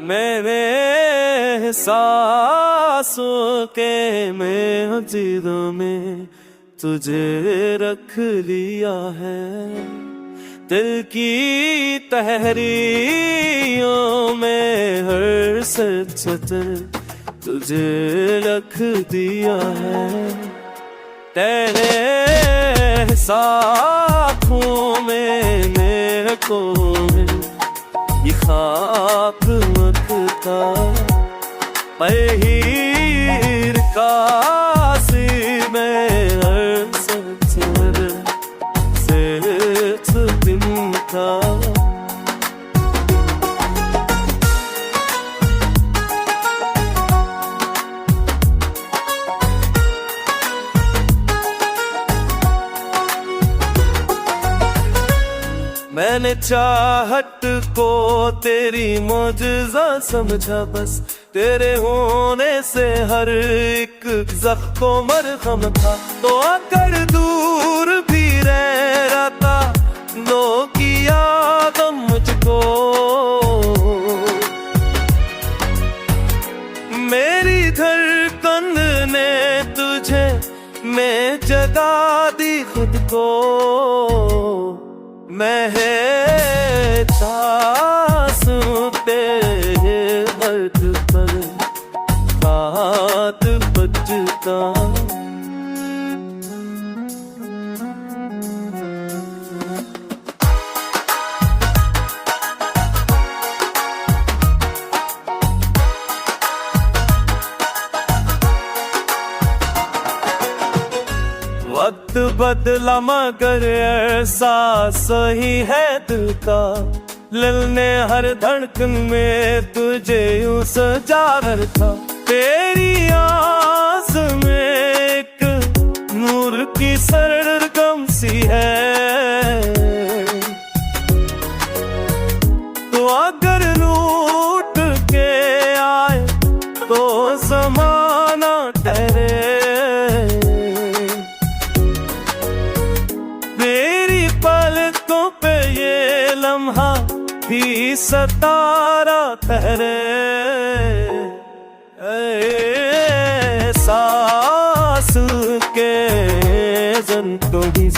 मैंने सांसों के मस्जिदों में तुझे रख लिया है, दिल की तहरियों में हर सतर तुझे रख दिया है। तेरे साथों में मेरे को ये खाक मकता पहिर कासी में हर सतर से दिन का। मैंने चाहत को तेरी मौजज़ा समझा, बस तेरे होने से हर एक ज़ख्म को मरहम था। तो अगर दूर भी रह रहा लो किया गम मुझको, मेरी धड़कन ने तुझे मैं जगा दी खुद को। मैं है चाहूं तेरे हद पर बात बचता। वक्त बदला मगर एहसास सही है दिल का, दिल ने हर धड़कन में तुझे यूं सजा रखा। तेरी आस में एक नूर की सरगम सी है, तो अगर लूट के आए तो ज़माना ठहरे। लम्हा भी सतारा ठहरे, सांस के जन तो ही